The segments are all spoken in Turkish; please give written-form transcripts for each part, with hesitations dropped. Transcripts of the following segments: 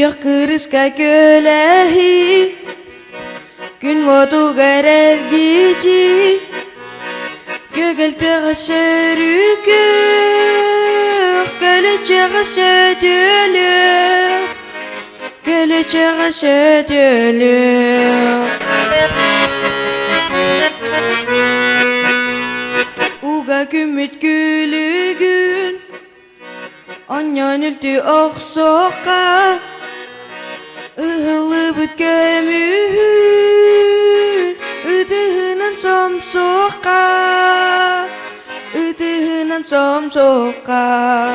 Gök kırıska gölehi gün vodu gerer gici Gögelte sörükür Geleceğe södülür Geleceğe södülür Uga gümüt gülü gün Anyan ültü oksoka Ihılı büt gömühün Idığınan somsoka Idığınan somsoka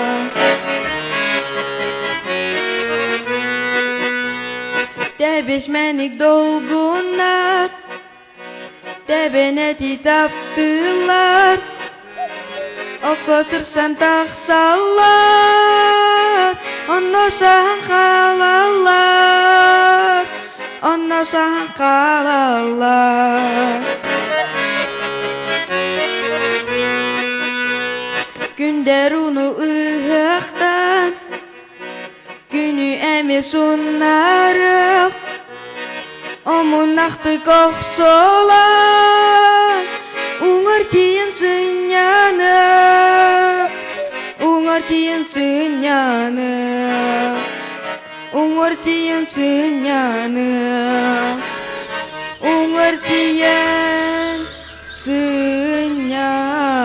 Debişmenik dolgunlar Debeneti taptılar Oko sırsan taksalar Ono sahan kalalar Ono sahan kalalar Günder unu ıhıktan Günü emir sunarık Omun naktı koksolar Ungartiyan senyanık Ungartiyan senyanık Ungartiyan senyanık Ungartiyan senyanık